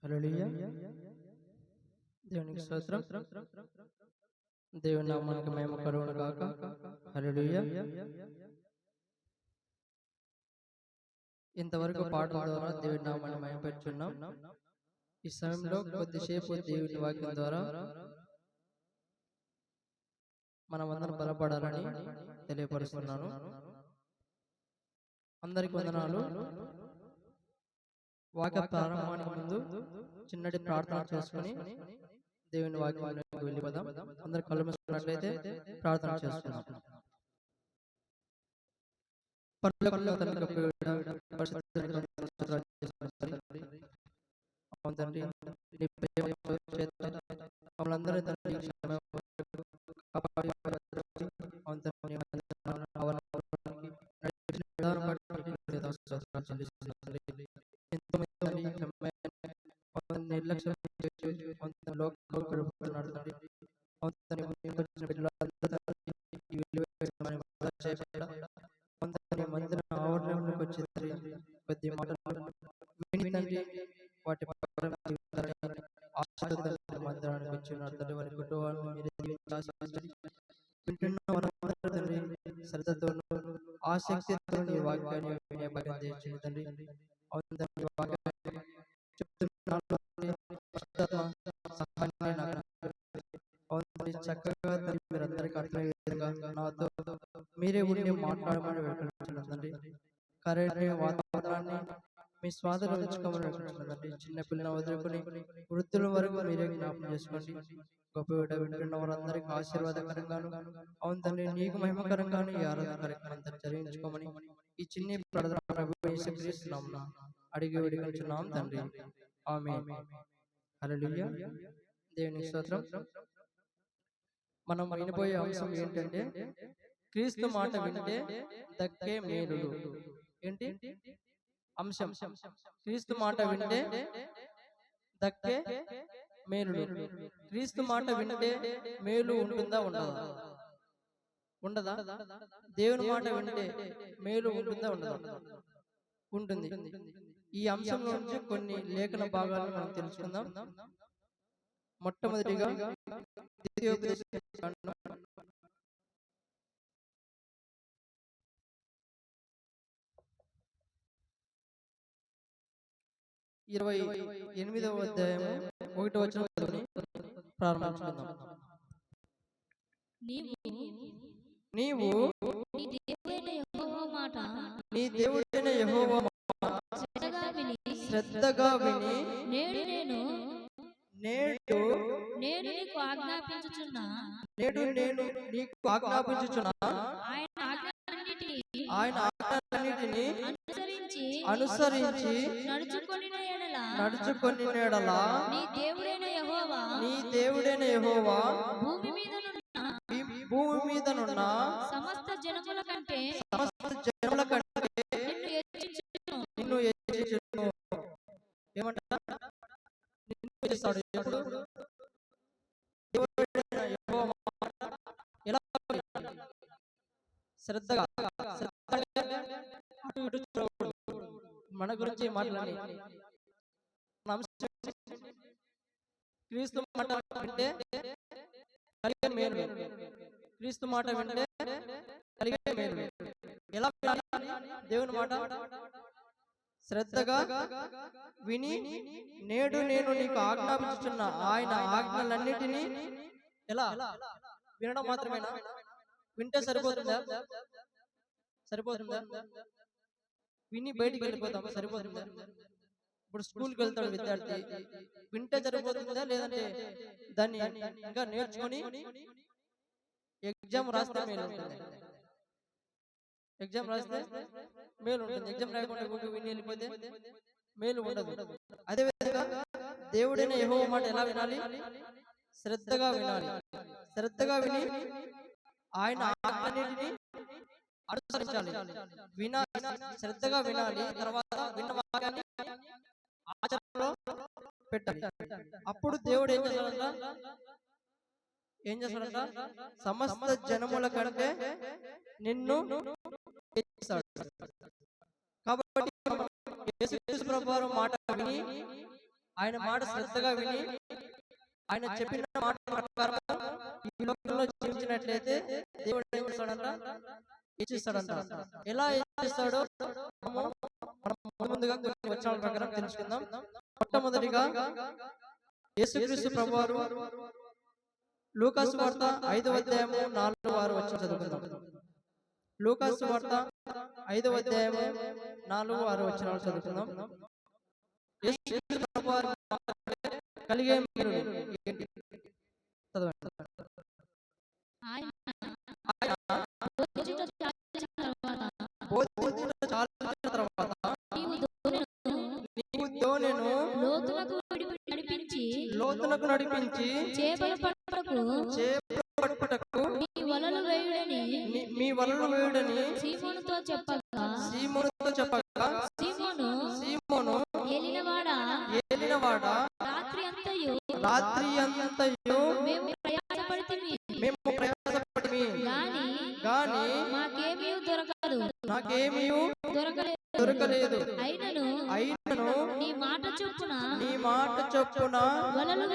హల్లెలూయా. దేవునికి స్తోత్రం. దేవుని నామానికి మహిమ కలుగును గాక. హల్లెలూయా. ఇంతవరకు పాటల ద్వారా దేవుని నామాన్ని మహిమపరుచున్నాం. ఈ సమయంలో కొద్దిసేపు దేవుని వాక్యం ద్వారా మనమందరం బలపడాలని తెలియపరుస్తున్నాను. అందరికి వందనాలు. వాక్య ప్రారంభానికి ముందు చిన్నటి ప్రార్థన చేసుకుని దేవుని వాక్యంలోకి వెళ్ళిపోదాం. అందరు కళ్ళు మూసుకున్నట్లయితే ప్రార్థన చేసుకుందాం. పరలోకములో తండ్రి గొప్పవాడా, పరిశుద్ధుడా, స్తోత్రాలు తండ్రి, నీ ప్రేమ చేత మమ్మల్ని తండ్రి కాపాడి నిర్లక్ష్యం ఆవరణలోకి వచ్చి కొద్ది మాటలు విని తండ్రి వాటి మందిరానికి వచ్చిన తండ్రి వారి కుటుంబాలను మీరే వింటున్న వారందరూ తండ్రి శ్రద్ధతోనూ ఆసక్తితో నీ వాక్యాన్ని వినే భాగ్యం దయచేయండి తండ్రి. చక్కగా మీరందరికీ అర్థమయ్యే విధంగా నాతో మీరే ఉండి మాట్లాడమని వేడుకుంటున్నానండి. కరెంట్ వాతావరణాన్ని మీ స్వాధీనంలో ఉంచుకోమని వేడుకుంటున్నానండి. చిన్న పిల్లలను వదులుకొని వృద్ధుల వరకు మీరే జ్ఞాపకం చేసుకోండి. గొప్ప వింటున్న వారందరికీ ఆశీర్వాదకరంగాను అవును తండ్రి నీకు మహిమకరంగాను ఈ ఆరాధన కార్యక్రమం జరిగించుకోమని ఈ చిన్ని ప్రార్థన ప్రభువైన యేసుక్రీస్తు నామమున అడిగి వేడుకొనుచున్నాం తండ్రి. ఆమేన్. హల్లెలూయా. దేవునికి స్తోత్రం. మనం వినబోయే అంశం ఏంటంటే క్రీస్తు మాట వింటే దక్కే మేలులు. ఏంటి అంశం? క్రీస్తు మాట వింటే దక్కే మేలులు. క్రీస్తు మాట వింటే మేలు ఉంటుందా ఉండదా? దేవుని మాట వింటే మేలు ఉంటుందా ఉండదా? ఉంటుంది. ఈ అంశం నుంచి కొన్ని లేఖన భాగాలను మనం తెలుసుకుందాం. మొట్టమొదటిగా ద్వితీయోపదేశ కాండం 28వ అధ్యాయము 1వ వచనం చదివి ప్రారంభించుకుందాం. నీవు నీ దేవుడైన యెహోవా మాట శ్రద్ధగా విని నేడు నేను నీకు ఆజ్ఞాపించుచున్నా ఆయన ఆజ్ఞలన్నిటిని అనుసరించి నడుచుకొని నెడలా నీ దేవుడైన యెహోవా భూమి మీదనున్న సమస్త జనముల కంటే నిన్ను హెచ్చించును. ఏమంటా నిన్ను హెచ్చిస్తాడు. ఎప్పుడు? దేవుడైన యెహోవా ఎలా శ్రద్ధగా అటు ఇటు చూడకూడదు. మన గురించి మాట్లాడి క్రీస్తు మాట వింటే కలిగే మేలు. క్రీస్తు మాట వింటే కలిగే మేలు. ఎలా వినాలి దేవుని మాట? శ్రద్ధగా విని నేడు నేను నీకు ఆజ్ఞాపించుచున్న ఆయన ఆజ్ఞలన్నిటినీ ఎలా వినడం మాత్రమేనా? వింటే సరిపోతుందా? విని బయటికి వెళ్ళిపోతాం సరిపోతుందా? ఇప్పుడు స్కూల్కి వెళ్తాడు విద్యార్థి, వింటే సరిపోతుందా? లేదంటే దాన్ని ఇంకా నేర్చుకొని ఎగ్జామ్ రాస్తే మేలు ఉంటుంది. ఎగ్జామ్ రాయకుండా విని వెళ్ళిపోతే మేలు ఉండదు. అదేవిధంగా దేవుడైన యెహోవా మాట ఎలా వినాలి? శ్రద్ధగా వినాలి. శ్రద్ధగా విని ఆయన ఆజ్ఞలన్నిటిని అనుసరించాలి. శ్రద్ధగా వినాలి. తర్వాత విన్న వాక్యాన్ని ఆచరణలో పెట్టాలి. అప్పుడు దేవుడు ఏం చేస్తాడంట? సమస్త జనముల కంటే నిన్ను హెచ్చిస్తాడు. కాబట్టి యేసుక్రీస్తు ప్రభువారి మాట విని ఆయన మాట శ్రద్ధగా విని ఆయన చెప్పిన మాట ప్రకారం ఈ లోకంలో జీవించినట్లయితే దేవుడు ఏం చేస్తాడంట? ఇచ్చిస్తాడంట. ఎలా ఇచ్చిస్తాడో మనం ముందుగా కొన్ని వచనాల ప్రకారం తెలుసుకుందాం. మొట్టమొదటిగా యేసుక్రీస్తు ప్రభువారు లూకాసు వార్త 5వ అధ్యాయము 4, 6 వచనం చదువుకుందాం. లూకాసు వార్త 5వ అధ్యాయము 4, 6 వచనాలు చదువుకుందాం. యేసుక్రీస్తు ప్రభువారు కలిగే మీరు చదవండి. చాలించిన తర్వాత నీవు దోణిను లోతునకు నడిపించి చేపల పట్టుటకు మీ వలలు వేయుడని సీమోనుతో చెప్పగా సీమోను ఏలినవాడా రాత్రి అంతయు మేము ప్రయాసపడితిమి గాని నాకేమీ దొరకలేదు. అయినను నీ మాట చొప్పున వలలు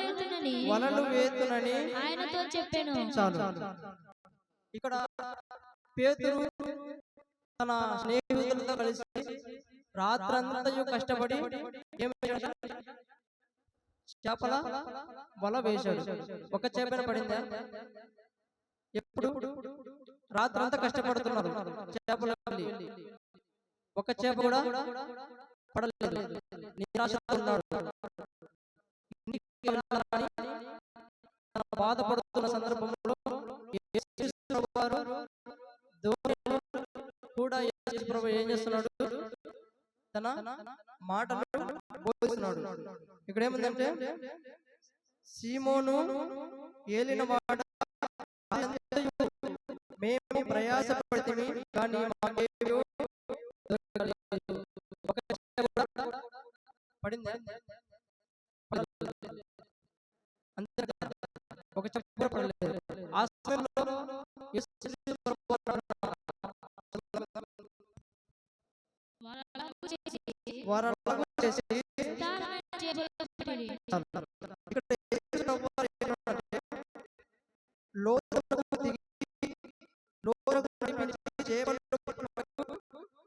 వేతునని ఆయనతో చెప్పాను. చాలు. ఇక్కడ పేతురు తన స్నేహితులతో కలిసి రాత్రంతయు కష్టపడి చేపల వల వేశాడు. ఒక చేపన పడిందా? ఎప్పుడు రాత్రంతా కష్టపడుతున్నారు చేపలు, ఒక చేప కూడా పడలేదు. నిరాశతో ఉన్నాడు. బాధపడుతున్న సందర్భంలో యేసు వారు దోణిలో కూడా యేసు ప్రభు ఏం చేస్తున్నాడు? తన మాటలు బోధిస్తున్నాడు. ఇక్కడ ఏముందంటే సీమోను ఏలినవాడ మేము ప్రయాసపడితిమి కానీ మాకేమీ దొరకలేదు. ఒక చేప కూడా పడిందా? అంతే, ఒక చేప కూడా పడలేదు. ఆ సమయంలో వారలాగు చేసి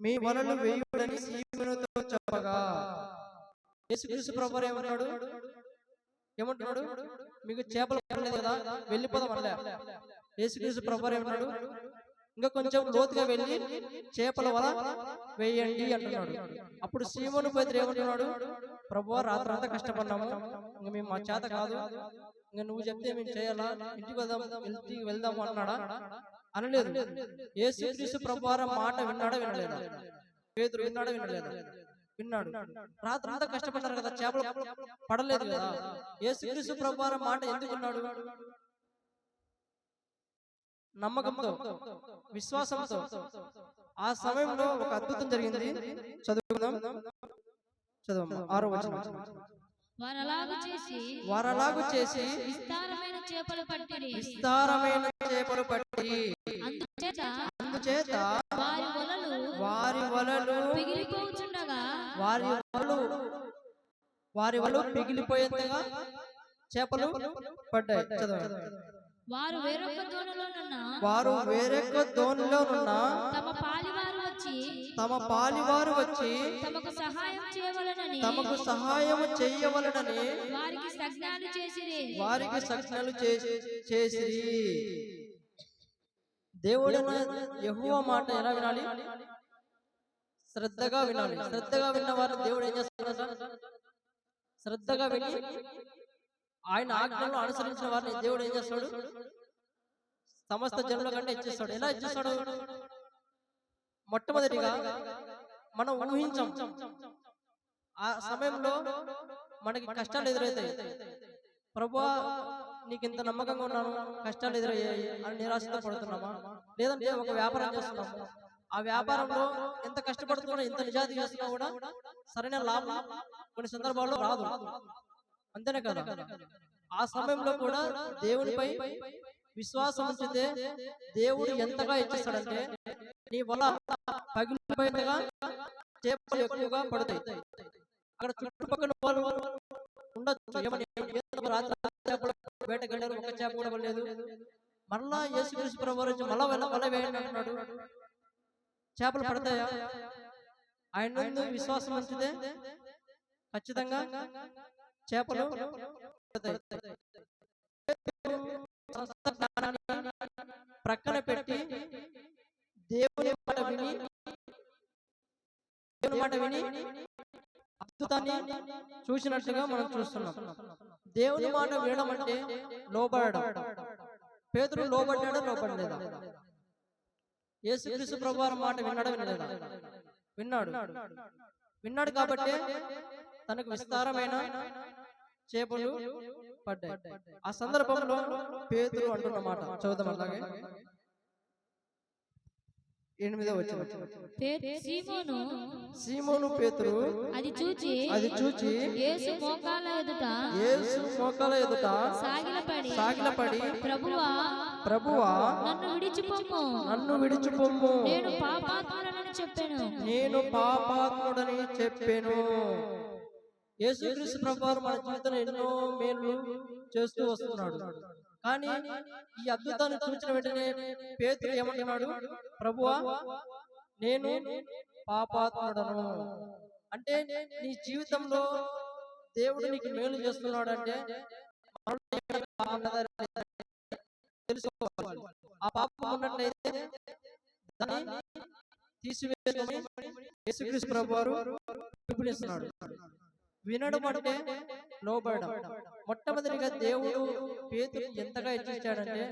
మీ వలలు వేయుడని సీమోనుతో చెప్పగా యేసుక్రీస్తు ప్రభువారు ఏమంటున్నాడు? మీకు చేపలు పడలేదు కదా, వెళ్ళిపోదాం అనలే. యేసుక్రీస్తు ప్రభువారు ఏమన్నాడు? ఇంకా కొంచెం లోతుగా వెళ్ళి చేపల వల వేయండి అంటున్నాడు. అప్పుడు సీమోను పేతురు ఏమంటున్నాడు? ప్రభువా, రాత్రంతా కష్టపడినాము, ఇంకా మేము మా చేత కాదు, ఇంకా నువ్వు చెప్తే మేము చేయాలా, ఇంటికి వెళ్దాము అన్నాడా? అనలేదు. యేసుక్రీస్తు ప్రభువారు మాట విన్నాడా వినలేదా? పేతురు విన్నాడా వినలేదా? విన్నాడు. రాత్రంతా కష్టపడ్డారు కదా, చేపలు పడలేదు కదా. యేసుక్రీస్తు ప్రభువారు మాట ఎందుకు విన్నాడు? నమ్మకంతో, విశ్వాసంతో. ఆ సమయంలో ఒక అద్భుతం జరిగింది. చదువుకుందాం. 6వ వచనం. వారలాగు చేసి విస్తారమైన చేపలు పట్టి అందుచేత వారి వలలు పిగిలిపోయేంతగా చేపలు పడ్డాయి. చదవండి. వారు వేరొక దోణిలోనున్న తమ పాలివారు వచ్చి తమకు సహాయం చేయవలనని వారికి సజ్ఞాలు చేసిరి. దేవుడైన యెహోవా మాట ఎలా వినాలి? శ్రద్ధగా వినాలి. శ్రద్ధగా విన్న వారు దేవుడు ఏం చేస్తున్నాడు? శ్రద్ధగా విని ఆయన ఆజ్ఞలను అనుసరించిన వారిని దేవుడు ఏం చేస్తాడు? సమస్త జనుల కంటే ఇచ్చేస్తాడు. ఎలా ఇచ్చేస్తాడు? మొట్టమొదటిగా మనం ఊహించాం. ఆ సమయంలో మనకి కష్టాలు ఎదురవుతాయి. ప్రభువా, నీకు ఇంత నమ్మకంగా ఉన్నాను, కష్టాలు ఎదురయ్యాయి అని నిరాశతో పడుతున్నామా? లేదంటే ఒక వ్యాపారం చేస్తున్నాము, ఆ వ్యాపారంలో ఎంత కష్టపడుతున్నా, ఎంత నిజాయితీ చేస్తున్నా కూడా సరైన లాభం కొన్ని సందర్భాల్లో రాదు. అంతేనే కదా. ఆ సమయంలో కూడా దేవునిపై విశ్వాసం ఉంచితే దేవుడు ఎంతగా ఇచ్చేస్తాడంటే నీ వల్ల పగిలిపోయేంతగా చేపలు ఎక్కువగా పడతాయి. అక్కడ చుట్టుపక్కల వాళ్ళు ఉండొచ్చు. ఏమని ఏదో రాత్రి చేపలు వేటకెళ్ళారు, ఒక చేప కూడా పడలేదు. మరలా యేసుక్రీస్తు ప్రభువారు వచ్చి మళ్ళా వల వేయండి అంటున్నాడు. చేపలు పడతాయా? ఆయన నందు విశ్వాసం ఉంచితే ఖచ్చితంగా చేపలు పడతాయి. సమస్త జ్ఞానాన్ని ప్రక్కన పెట్టి దేవుని మాట విని అద్భుతాన్ని చూసినట్లుగా మనం చూస్తున్నాం. దేవుని మాట వినడం అంటే లోబడడం. పేతురు లోబడ్డాడా లోబడలేదా? యేసుక్రీస్తు ప్రభువారి మాట విన్నాడా వినలేదా? విన్నాడు కాబట్టి తనకు విస్తారమైన చేపలు పడ్డాయి. ఆ సందర్భంలో పేతురు అంటున్న మాట చదువుదాం. అలాగే 8వ వచనం. సీమోను పేతురు అది చూచి యేసు మోకాళ్ళ ఎదుట సాగిలపడి ప్రభువా నన్ను విడిచిపొమ్ము, నేను పాపాత్ముడని చెప్పాను. యేసుక్రీస్తు ప్రభువారు మన జీవితంలో ఎన్నో మేలు చేస్తూ వస్తున్నాడు. కానీ ఈ అద్భుతాన్ని చూసిన వెంటనే పేతురు ఏమంటున్నాడు? ప్రభువా నేను పాపాత్ముడను. అంటే నీ జీవితంలో దేవుడు నీకు మేలు చేస్తున్నాడు అంటే తెలుసుకోవాలి. ఆ పాపం ఉన్నట్లయితే దాన్ని తీసివేసుకొని యేసుక్రీస్తు ప్రభువారు పిలుపునిస్తున్నాడు. వినడం అంటే లోబడడం. మొట్టమొదటిగా దేవుడు పేతురు ఎంతగా హెచ్చించాడంటే,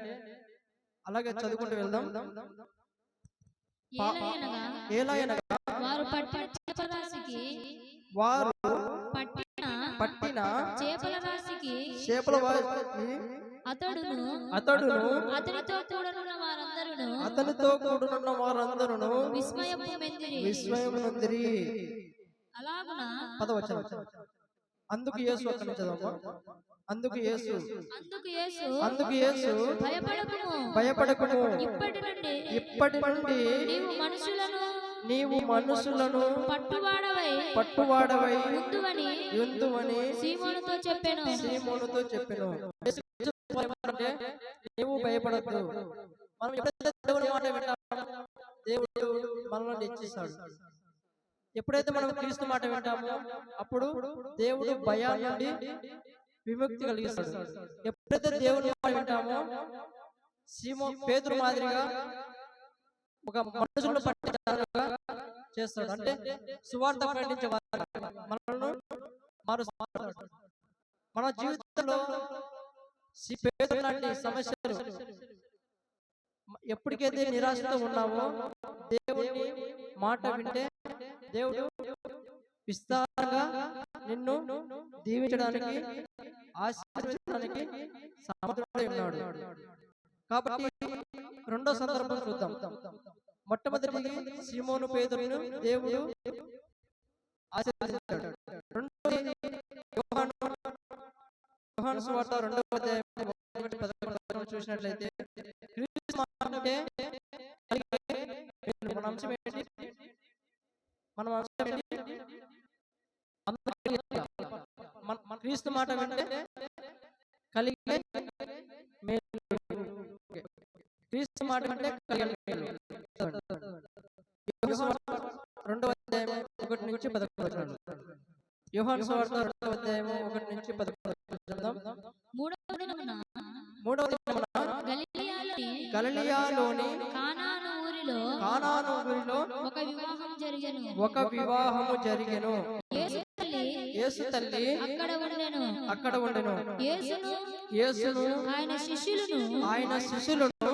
అలాగే చదువుకుంటూ వెళ్దాం. వారు పట్టిన చేపల రాశికి అతడును అతనితో కూడునున్న వారందరూ విస్మయము నొందిరి. అందుకు యేసు అక్కడ నుంచి చదవమా. అందుకు యేసు భయపడకుము, ఇప్పటి నుండి నీవు మనుషులను పట్టువాడవై యుందువని సీమోనుతో చెప్పెను. నీవు భయపడద్దు. మనం ఎప్పుడైతే దేవుని మాట వింటామో దేవుడు మనల్ని హెచ్చిస్తాడు. ఎప్పుడైతే మనం క్రీస్తు మాట వింటామో అప్పుడు దేవుడు భయాన్ని నుండి విముక్తి కలిగిస్తాడు. ఎప్పుడైతే దేవుని మాట వింటామో పేతురు మాదిరిగా ఒక మనుషులను పట్టించారుగా చేస్తాడు. అంటే సువార్త ప్రకటించే మనల్ని మారుస్తాడు. మన జీవితంలో పేతురు లాంటి సమస్యలు ఎప్పటికైతే నిరాశతో ఉన్నావో దేవుని మాట వింటే దేవుడు విస్తారంగా నిన్ను దీవించడానికి ఆశీర్వదించడానికి సమర్థుడై ఉన్నాడు. కాబట్టి రెండో సందర్భం చూద్దాం. మొట్టమొదటిది సీమోను పేతురును దేవుడు ఆశీర్వదించాడు. రెండోది యోహాను సువార్త 2వ అధ్యాయం 1-11 చూసినట్లయితే క్రీస్తు మాట వింటే కలిగే మేలు. క్రీస్తు మాట వింటే కలిగే మేలు. 2వ అధ్యాయం 1-11. యోహాను సువార్త 2వ అధ్యాయం 1-11. మూడవ దినమున గలిలయలోని కానాను ఊరిలో ఒక వివాహము జరిగెను. యేసు తల్లి అక్కడ ఉండెను. యేసును ఆయన శిష్యులను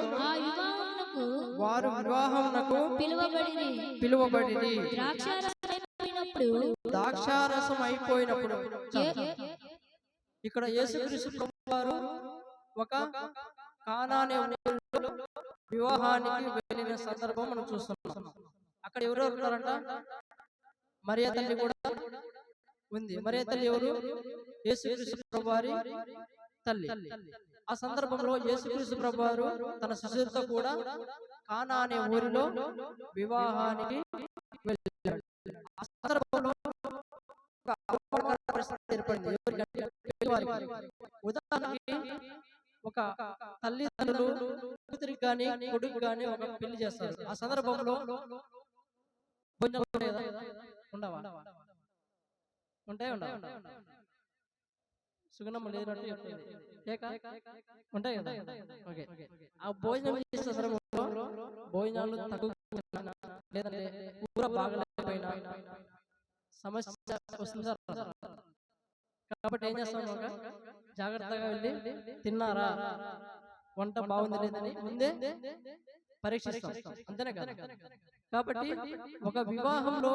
వారు వివాహమునకు పిలువబడిరి. ద్రాక్షారసం అయిపోయినప్పుడు ఇక్కడ యేసుక్రీస్తు ప్రభువారు ఒక కానానే వివాహానికి వెళ్ళిన సందర్భం మనం చూస్తున్నాం. అక్కడ ఎవరెవరు ఉన్నారంట? మరియా తల్లి కూడా ఉంది. మరియా తల్లి ఎవరు? యేసుక్రీస్తు ప్రభువారి తల్లి. ఆ సందర్భంలో యేసుక్రీస్తు ప్రభువారు తన శిష్యులతో కూడా కానా అనే ఊరిలో వివాహానికి వెళ్ళాడు. ఆ సందర్భంలో పరిస్థితి ఏర్పడింది. ఎవరికంటే ఉదాహరణకి ఒక తల్లిదండ్రులు కూతురికి కానీ కొడుకు కానీ ఒక పెళ్లి చేస్తారు. ఆ సందర్భంలో భోజనాలు ఉంటాయి కదా, ఉండవా? ఉంటాయి ఉండవా? సుగుణమ్మ లేనట్టు చెప్తుంది. లేక ఉంటాయి కదా. ఓకే, ఆ భోజనం చేసే సందర్భంలో భోజనాలు తక్కువ లేదంటే కూర బాగలేకపోయినా సమస్య వస్తుందా? కాబట్టి ఏం చేస్తాం, జాగ్రత్తగా వెళ్ళి తిన్నారా, వంట బాగుంది లేదని ముందే పరీక్షిస్తాం, అంతేనే కదా. కాబట్టి ఒక వివాహంలో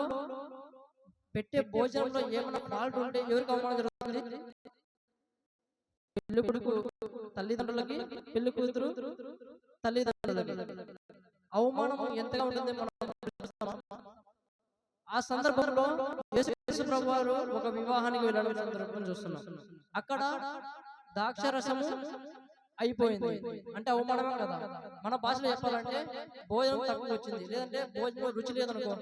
పెట్టే భోజనంలో ఏమైనా ఫాల్ట్ ఉంటే ఎవరికి అవమానం జరుగుతుంది? పెళ్లి కొడుకు తల్లిదండ్రులకి, పెళ్లి కూతురు తల్లిదండ్రులకి అవమానం ఎంతగా ఉంటుంది మనం చూస్తామా? ఆ సందర్భంలో యేసు ప్రభువారు ఒక వివాహానికి వెళ్ళడం సందర్భం చూస్తున్నాం. అక్కడ ద్రాక్షరసము అయిపోయింది అంటే అవమానమే కదా. మన భాషలో చెప్పాలంటే భోజనం తక్కువ వచ్చింది, లేదంటే భోజనం రుచి లేదనుకో,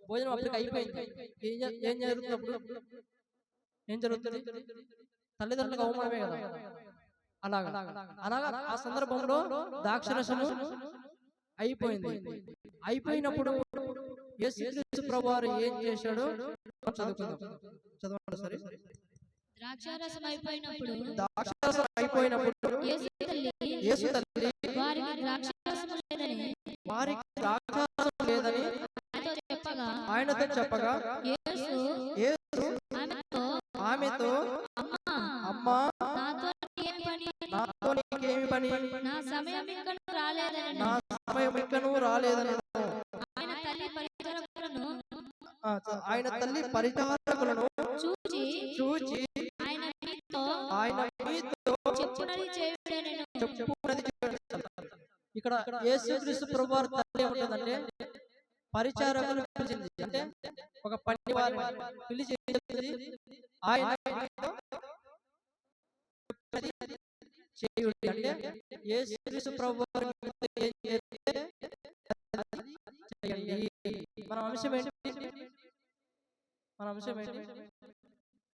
భోజనం అప్పటికి అయిపోయింది. ఏం జరుగుతుంది అప్పుడు? ఏం జరుగుతుంది? తల్లిదండ్రులకు అవమానమే కదా. అలాగా అలాగా ఆ సందర్భంలో ద్రాక్షరసము అయిపోయింది. అయిపోయినప్పుడు యేసుక్రీస్తు ప్రభువారు ఏం చేశాడో చదువుకుందాం. చదవండి సరే. ద్రాక్షారసం అయిపోయినప్పుడు యేసు తల్లి వారికి ద్రాక్షారసం లేదని ఆయనతో చెప్పగా యేసు ఆమెతో అమ్మా, నాతో నీకేమి పని? నా సమయం ఇంకనూ రాలేదని ఆయన తల్లి పరిచారకులను చూచి ఆయన మీతో చెప్పునది ఇక్కడ యేసుక్రీస్తు ప్రభువారి తల్లి ఉంటుందంటే పరిచారకులు పిలిచింది, అంటే ఒక పని వారిని పిలిచి ఆయన చేయుడి అంటే యేసుక్రీస్తు ప్రభువారి ఏం చేస్తే చేయండి. మన అంశం ఏంటి?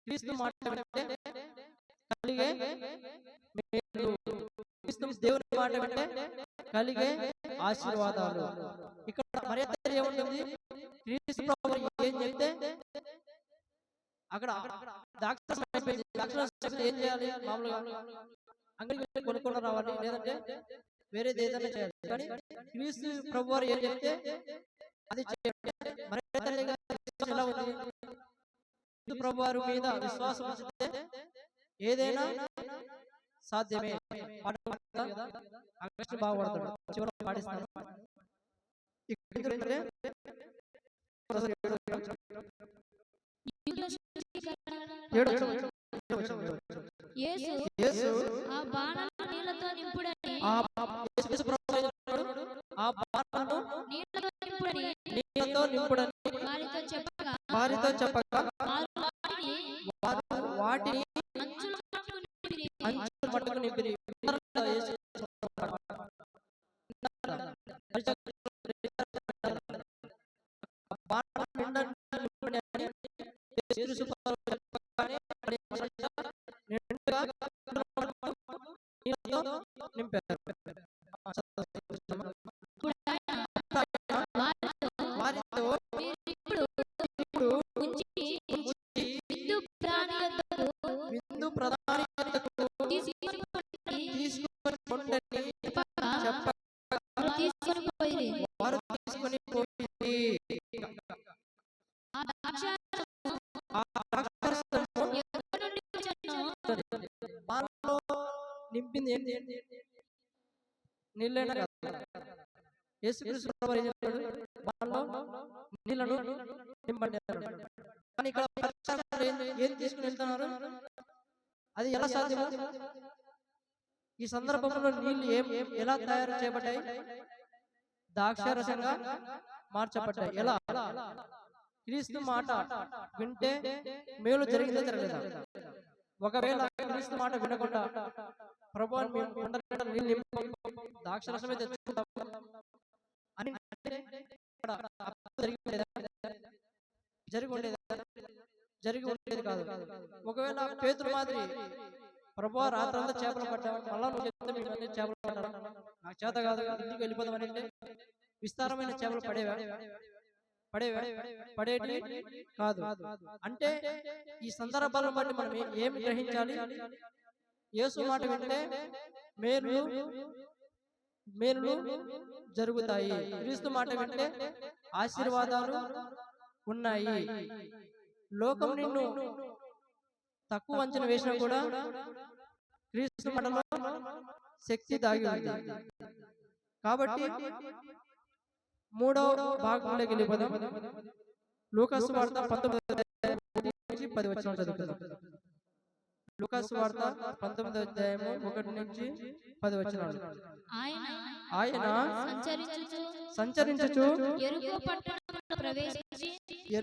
క్రీస్తు మాట వింటే కలిగే మేలు, క్రీస్తు దేవుని మాట వింటే కలిగే ఆశీర్వాదాలు. ఇక్కడ మర్యాద ఏముంటుంది? క్రీస్తు ప్రభువు ఏం చెప్తే అక్కడ ద్రాక్షరసం ఏం చేయాలి? మామూలుగా అంగడికి వెళ్ళి కొనుక్కొని రావాలి, లేదంటే వేరేది ఏదైనా చేయాలి. కానీ క్రీస్తు ప్రభువారు ఏం చెప్తే అది చేయాలి. మర్యాద ఎలా ఉంది? ప్రభువారు మీద విశ్వాసం ఉంచితే ఏదైనా సాధ్యమే. బాగుపడతాడు. చివరి పాటిస్తాను. వారితో చెప్పగా వాటిని అంచుల మట్టుకు నింపిరి. నింపారు. నింపింది ఏంటి? నీళ్ళైనా కదా. యేసుక్రీస్తు ప్రభువు ఏం చెప్పాడు? వాళ్ళలో నీళ్లను నింపండి అన్నాడు. కానీ ఇక్కడ ఏం తీసుకుని వెళ్తున్నారు? అది ఎలా సాధ్యము? ఈ సందర్భంలో నీళ్లు ఎలా తయారు చేయబడ్డాయి? ద్రాక్షారసంగా మార్చబడ్డాయి. ఎలా? క్రీస్తు మాట వింటే మేలు జరిగిందే జరగలేదా? ఒకవేళ క్రీస్తు మాట వినకుండా ప్రభువాన్ని మేము నీళ్ళు ద్రాక్షరసమే తెచ్చుకుంటాం అని జరిగి ఉండేది కాదు. ఒకవేళ పేతురు మాదిరి ప్రభువా రాత్రంతా చేపలు పట్టాము, మళ్ళా నువ్వు చెప్తే మేము అన్ని చేపలు పట్టాలి, నాకు చేత కాదు, ఇంటికి వెళ్ళిపోదామని అంటే విస్తారమైన చేపలు పడేవా? పడేవా? పడేటి కాదు. అంటే ఈ సందర్భాలను బట్టి మనం ఏం గ్రహించాలి? యేసు మాట వింటే మేలులు మేలులు జరుగుతాయి, క్రీస్తు మాట వింటే ఆశీర్వాదాలు ఉన్నాయి. లోకం నిన్ను తక్కువ అంచనా వేసినా కూడా క్రీస్తు మాటలో శక్తి దాగి ఉంది. కాబట్టి మూడవ భాగంలోకి వెళ్ళిపోదాం. లూకాసు వార్త 19:10 వచనాలు చదువుకుందాం. లూకాసు వార్త 19:1-10 వచనాలు. ఆయన సంచరించుచు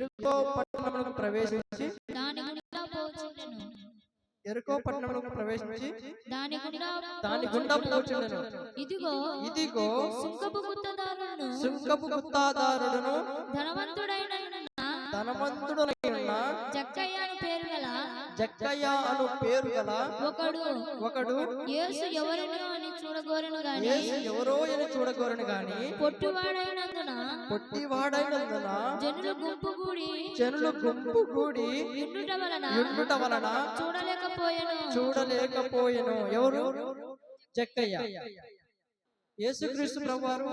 యెరికో పట్టణమునకు ప్రవేశించి దాని గుండా పోచుండెను. ఇదిగో సుంకపు గుత్తాదారుడును ధనవంతుడైన జక్కయ్య అను పేరు గల ఒకడు యేసు ఎవరో అని చూడగోరను గాని పొట్టివాడైనందున జనులు గుంపు కూడి యుండుట వలన చూడలేకపోయెను. ఎవరు? జక్కయ్య. యేసుక్రీస్తు ప్రభువారు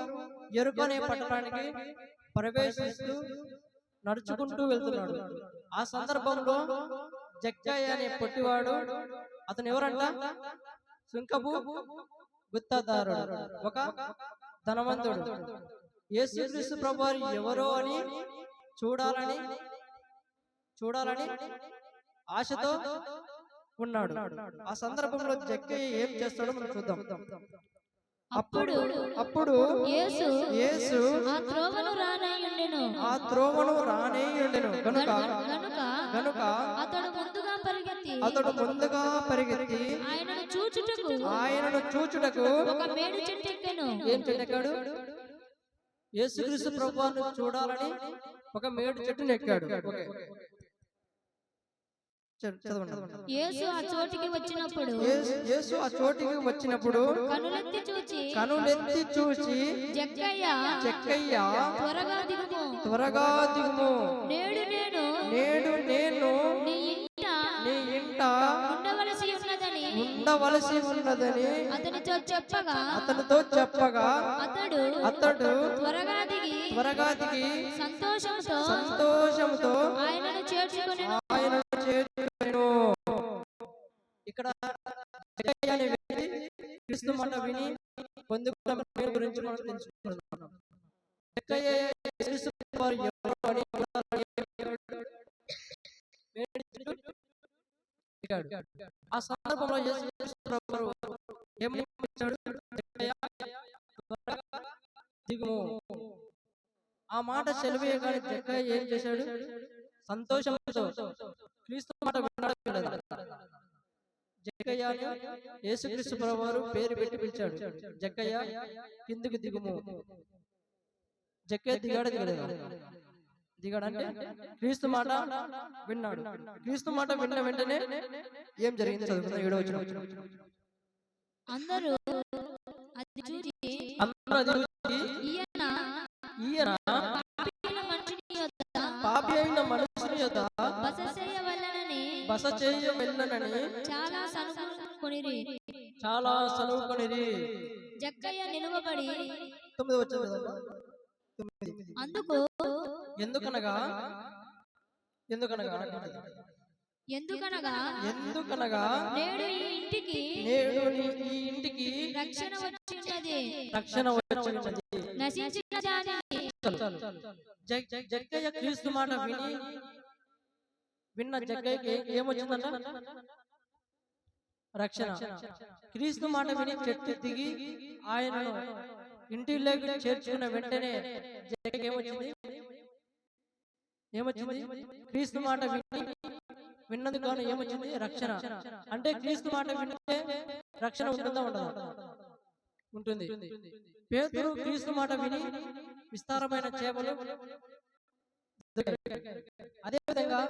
యెరికో అనే పట్టణానికి ప్రవేశిస్తూ నడుచుకుంటూ వెళ్తున్నాడు. ఆ సందర్భంలో జక్కయ్య అనే పొట్టివాడు, అతను ఎవరంట? సుంకపు గుత్తదారుడు, ఒక ధనవంతుడు. యేసుక్రీస్తు ప్రభువారు ఎవరో అని చూడాలని ఆశతో ఉన్నాడు. ఆ సందర్భంలో జక్కయ్య ఏం చేస్తాడో మనం చూద్దాం. అప్పుడు యేసు ఆ త్రోవను రానేయుండెను గనుక అతడు ముందుగా పరిగెత్తి ఆయనను చూచుటకు ఏం చెట్టెక్కాడు? యేసుక్రీస్తు ప్రభువును చూడాలని ఒక మేడు చెట్టును ఎక్కాడు. యేసు ఆ చోటికి వచ్చినప్పుడు కనులెత్తి చూచి జక్కయ్య త్వరగా దిగుము, నేడు నేను నీ ఇంట ఉండవలసి ఉన్నదని అతనితో చెప్పగా అతడు త్వరగా దిగి సంతోషంతో ఆయనను చేర్చుకొనెను. ఇక్కడ జక్కయ్య అనే వ్యక్తి క్రీస్తు మాట విని పొందుకున్న మేలు గురించి మనం తెలుసుకుంటున్నాం. జక్కయ్య యేసుక్రీస్తు వారు ఎవరు అని ఆ సందర్భంలో యేసుక్రీస్తు వారు ఏమని ఇచ్చాడు? జక్కయ్య త్వరగా దిగుము. ఆ మాట సెలవేయగానే జక్కయ్య ఏం చేశాడు? సంతోషంతో క్రీస్తు మాట విన్నాడు. జక్కయ్య యేసుక్రీస్తు ప్రభువారు పేరు పెట్టి పిలిచాడు. జక్కయ్య కిందికి దిగుము. జక్కయ్య దిగాడంటే క్రీస్తు మాట విన్నాడు. క్రీస్తు మాట విన్న వెంటనే ఏం జరిగింది చదువుకుందాం. 7వ వచనం. అందరూ అది చూసి ఈయన పాపి అయిన మనుషుని యొద్ద బస చేయవలెనని చాలా సనుకొనిరి. జక్కయ్య నిలువబడి 9వ వచనం. అందుకు ఎందుకనగా నేడు ఈ ఇంటికి రక్షణ వచ్చినది. నశించిన జాతికి జక్కయ్య క్రీస్తు మాట విన్న జక్కయ్యకి ఏమొచ్చిందంట? రక్షణ. క్రీస్తు మాట విని చెట్టు దిగి ఆయనను ఇంటిలోకి చేర్చుకున్న వెంటనే జక్కయ్యకి ఏమొచ్చింది? క్రీస్తు మాట విన్నందుకు గాను ఏమొచ్చింది? రక్షణ. అంటే క్రీస్తు మాట వింటే రక్షణ ఉంటుందా? ఉండదా? ఉంటుంది. పేతురు క్రీస్తు మాట విని విస్తారమైన చేపలు. అదే విధంగా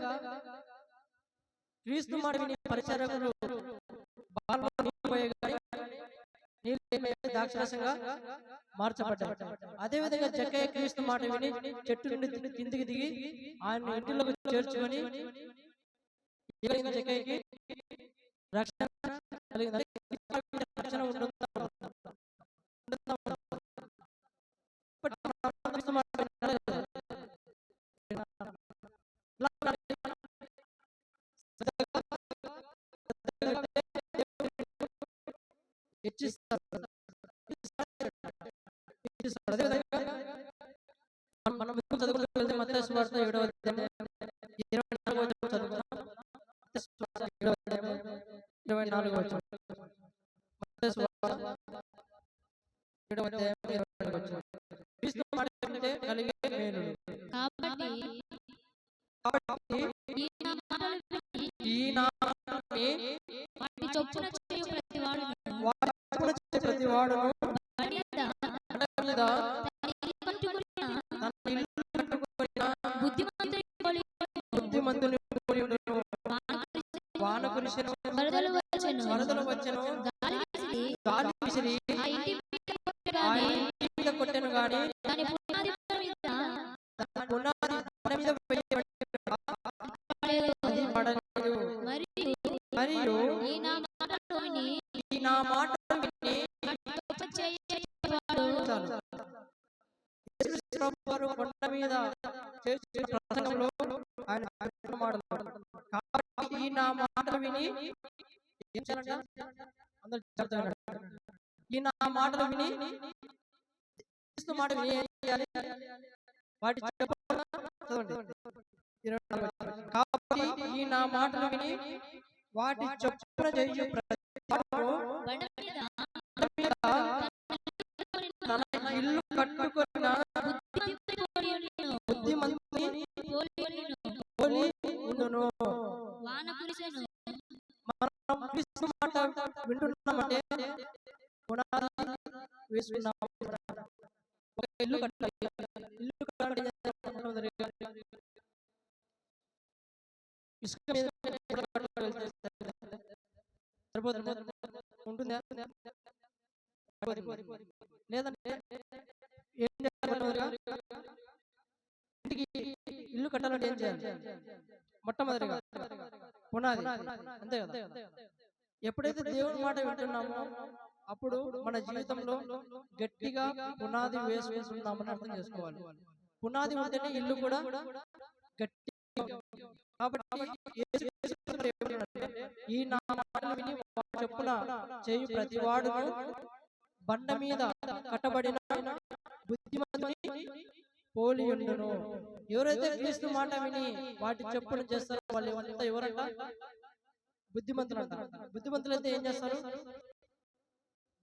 క్రీస్తు మాట విని పరిచారకులు పాలలో నీళ్లు పోయగానే నీళ్ళు ఏమయ్యాయి? ద్రాక్షరసంగా మార్చబడ్డాయి. అదే విధంగా జక్కయ్య క్రీస్తు మాట విని చెట్టు నుండి కిందికి దిగి ఆయన ఇంటిలోకి చేర్చుకొని ఏమైంది? జక్కయ్యకి రక్షణ కలిగింది. రక్షణ ఉంటుందా? క్రీస్తు మాట విన్నాడా లేదా? హెచ్చిస్తాడు. అదేవిధంగా మనం ముందుకు చదువుకుంటూ వెళ్తే మత్తయి సువార్త 7వ అధ్యాయం 24వ వచనం చదువుకుందాం. మత్తయి సువార్త 7వ అధ్యాయం 24వ వచనం. మత్తయి సువార్త 7వ అధ్యాయం 24వ వచనం. క్రీస్తు మాట వింటే కలిగే మేలు. కాబట్టి ఈ నామాన్ని వాటి చొప్పున చేయు ప్రతివాడును ప్రతివాడును బండ మీద బుద్ధిమంతుని పోలి ఉండును. వాన కురిసెను, వరదలు వచ్చెను, గాలి విసిరి ఆ ఇంటి ఆ ఇంటి మీద కొట్టెను గాని దాని పునాది పునాది బండ మీద వేయబడెను. అది పడలేదు. మరియు ఈ నా మాటలు విని యేసు ప్రభువారు కొండ మీద చేసిన ప్రసంగంలో ఆయన మాట్లాడుతున్నాడు. కాబట్టి ఈ నా మాటలు విని ఏం చేయాలంట? అందరూ చెప్తారు. ఈ నా మాటలు విని క్రీస్తు మాట విని ఏం చేయాలి? వాటి చెప్పాలి. చదవండి 24. కాబట్టి ఈ నా మాటలు విని వాటి చొప్పున చేయు ప్రతివాడును బండ మీద తన ఇల్లు కట్టుకొనిన బుద్ధిమంతుని పోలి ఉండును. వాన కురిసెను. మనం క్రీస్తు మాట వింటున్నామంటే పునాది వేసుకున్నాము. ఒక ఇల్లు కట్టాలి. ఇల్లు కట్టాలి ఇసుక మీద సరిపోతుందా? ఉంటుందా? లేదంటే ఏం చేయాలి? ఇంటికి ఇల్లు కట్టాలంటే ఏం చేయాలి? మొట్టమొదటిగా పునాది, అంతే కదా? ఎప్పుడైతే దేవుని మాట వింటున్నామో అప్పుడు మన జీవితంలో గట్టిగా పునాది వేసుకుంటున్నామని అర్థం చేసుకోవాలి. పునాది ఉంటేనే ఇల్లు కూడా గట్టి. కాబట్టి ఈ నా మాటలు విని వాటి చొప్పున చేయు ప్రతివాడును బండ మీద కట్టబడిన బుద్ధిమంతుని పోలి ఉండును. ఎవరైతే క్రీస్తు మాట విని వాటి చొప్పున చేస్తారో వాళ్ళు అంతా ఎవరంట? బుద్ధిమంతులు అంట. బుద్ధిమంతులైతే ఏం చేస్తారు?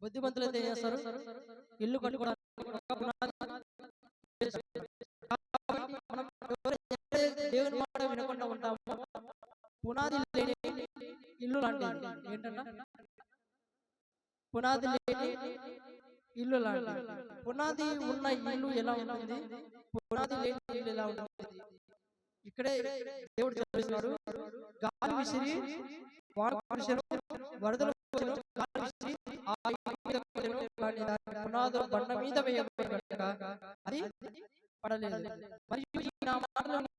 బుద్ధిమంతులైతే ఏం చేస్తారు? ఇల్లు కట్టుకోవడానికి ఒక పునాది వేస్తారు. మనం ఎవరైతే దేవుని మాట వినకుండా ఉంటామో పునాది లేని ఇల్లు లాంటిది. ఏంటంట? పునాది లేని ఇల్లు లాంటిది. పునాది ఉన్న ఇల్లు ఎలా ఉంటుంది? పునాది లేని ఇల్లు ఎలా ఉంటుంది? ఇక్కడే దేవుడు చెప్పేస్తున్నాడు. గాలి విసిరి వాన కురిసెను, వరదలు వచ్చెను, గాలి విసిరి ఆ ఇంటి మీద కొట్టెను గాని దాని పునాదులు బండ మీద వేయబడెను గనుక అది పడలేదు. మరియు ఈ నా మాటలను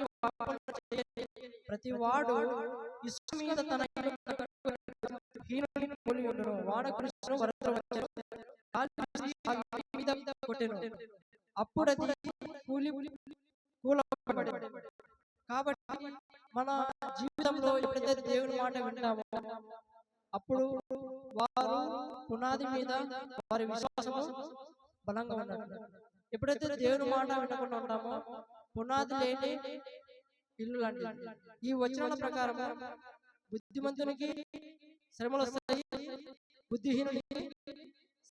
ప్రతి వాడు ఇసుక మీద తన ఇల్లు కట్టుకొనిన హీనుని పోలి ఉండును. వాన కురిసెను, వరదలు వచ్చెను, గాలి విసిరి ఆ ఇంటి మీద కొట్టెను, అప్పుడది కూలబడెను. కాబట్టి మన జీవితంలో ఎప్పుడైతే దేవుని మాట వింటామో అప్పుడు వారు పునాది మీద వారి విశ్వాసము బలంగా ఉండాలి. ఎప్పుడైతే దేవుని మాట వినకుండా ఉంటామో పునాది లేని ఇల్లు లాంటిది. ఈ వచనాల ప్రకారం బుద్ధిమంతునికి శ్రమలు వస్తాయి, బుద్ధిహీనునికి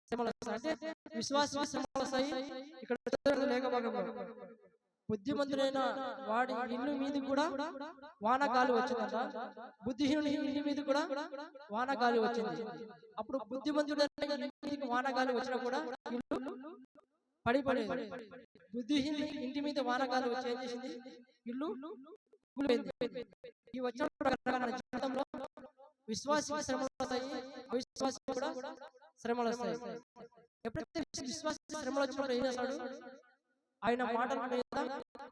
శ్రమలు వస్తాయి. అంటే విశ్వాస శ్రమలు వస్తాయి. ఇక్కడ లేఖ భాగంలో బుద్ధిమంతుడైన వాడి ఇల్లు మీద కూడా వానగాలి వచ్చిందంట. బుద్ధిహీనుని ఇల్లు మీద కూడా వానగాలి వచ్చింది. అప్పుడు బుద్ధిమంతుడైన ఇల్లు మీదకి వానగాలి వచ్చినా కూడా ఇల్లు పడిపోలేదు. బుద్ధిహీనుని ఇంటి మీద వానగాలి వచ్చి ఏం చేసింది? ఇల్లు కూలిపోయింది. ఈ వచ్చిన ప్రకారం మన జీవితంలో విశ్వాస శ్రమలు వస్తాయి, అవిశ్వాసి కూడా శ్రమలు వస్తాయి. ఎప్పుడైతే విశ్వాసి శ్రమలు వచ్చినప్పుడు ఏం చేస్తాడు? ఆయన మాటల మీద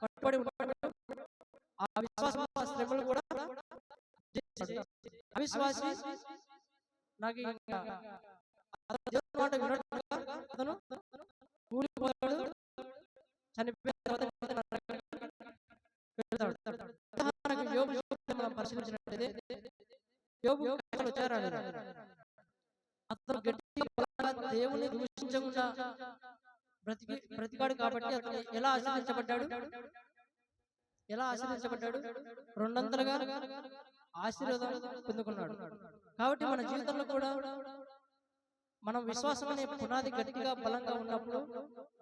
కట్టుబడి ఉంటాడు. ఆ విశ్వాసం ఆ శ్రమలు కూడా జయిస్తాడు. అవిశ్వాసి నాకు ఇంకా దేవుని మాట వినట్టుగా అతను కూలిపోయాడు, చనిపోయిన తర్వాత వెళ్తాడు. ఉదాహరణకు యోబు మనం పరిశీలించినట్లయితే యోబు కష్టాలు వచ్చారా లేదా? అతను గట్టిగా బలంగా దేవుని దూషించకుండా బ్రతికాడు కాబట్టి అతను ఎలా ఆశీర్వదించబడ్డాడు? రెండంతలుగా ఆశీర్వాదం పొందుకున్నాడు. కాబట్టి మన జీవితంలో కూడా మనం విశ్వాసం అనే పునాది గట్టిగా బలంగా ఉన్నప్పుడు,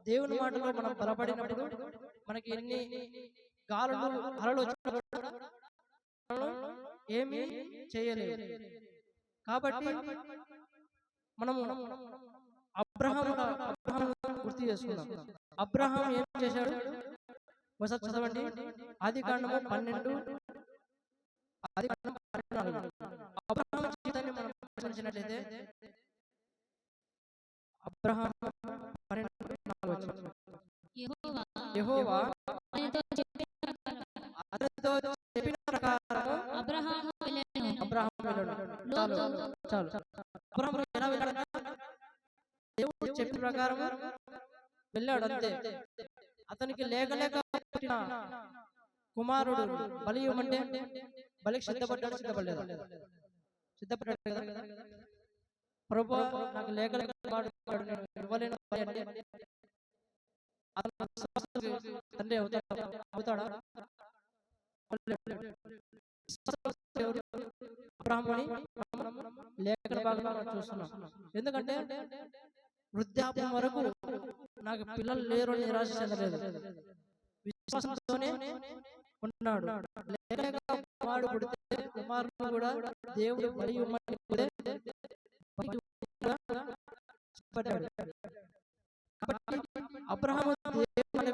దేవుని మాటలో మనం బలపడినప్పుడు, మనకి ఎన్ని గాలులు అలలు వచ్చినప్పుడు ఏమీ చేయలేదు. కాబట్టి మనము అబ్రహాము గుర్తు చేసుకుందాం. అబ్రహాం ఏం చేశాడు? ఒకసారి చదవండి. ఆదికాండము 12 అబ్రహాం జీవితాన్ని మనం పరిశీలించినట్లయితే అబ్రహాం 12:4 యెహోవా అతనితో చెప్పిన ప్రకారం అబ్రహాము వెళ్ళెను. చాలు. అబ్రహాము ఎలా వెళ్ళాడు? దేవుడు చెప్పిన ప్రకారం వెళ్ళాడు, అంతే. అతనికి లేక పుట్టిన కుమారుడు బలి ఇవ్వమంటే బలికి సిద్ధపడ్డాడు కదా. ప్రభువా, నాకు లేక కుమారుడు నేను ఇవ్వలేను అంటే అతను తండ్రి అవుతాడా? అబ్రహాముని లేఖన భాగంలో మనం చూస్తున్నాం. ఎందుకంటే వృద్ధాప్యం వరకు నాకు పిల్లలు లేరు అని నిరాశ చెందలేదు, విశ్వాసంతోనే ఉన్నాడు. లేక కుమారుడు పుడితే కుమారుడు కూడా దేవుడు బలి ఇవ్వమని చెప్పాడు. కాబట్టి అబ్రహాము దేవుని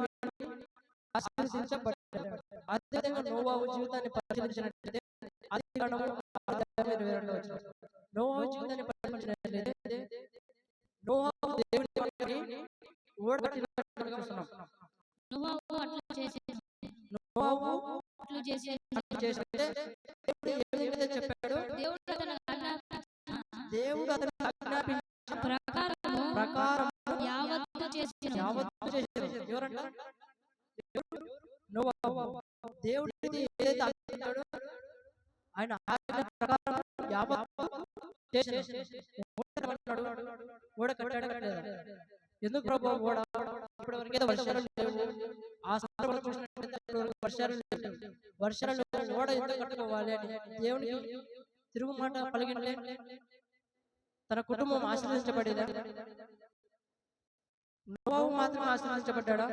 ఆశీర్వదించబడ్డాడు. అదేవిధంగా నోవాహు జీవితాన్ని పరిశీలించినట్లయితే ఆదికాండము 22 నోవాహు జీవితాన్ని పరిశీలించినట్లయితే నోవాహు దేవుని మాటని ఓడగట్టినట్లుగా చూస్తున్నాం. నోవాహు అట్లా చేసేది. చేస్తే దేవుడు ఏదైతే చెప్పాడో దేవుడు అతనికి ఆజ్ఞాపించిన ప్రకారం యావత్తు చేసిన. ఎవరంట? నోవాహు. దేవుడు ఏదైతే ఆజ్ఞాపించాడో ఆయన ఆజ్ఞ ప్రకారం యావత్తు చేసిన. ఓడ కట్టాడు కట్టలేదా? ఎందుకు ప్రభు ఓడ? ఇప్పటివరకు ఏదో వర్షాలు లేవు, ఆ సందర్భంలో చూసినట్లయితే వర్షాలు లేవు. వర్షాలు ఓడ ఎందుకు కట్టుకోవాలి అని దేవునికి తిరుగుమాట పలికిండే తన కుటుంబం ఆశీర్వదించబడేదా? నోవాహు మాత్రం ఆశీర్వదించబడ్డాడా?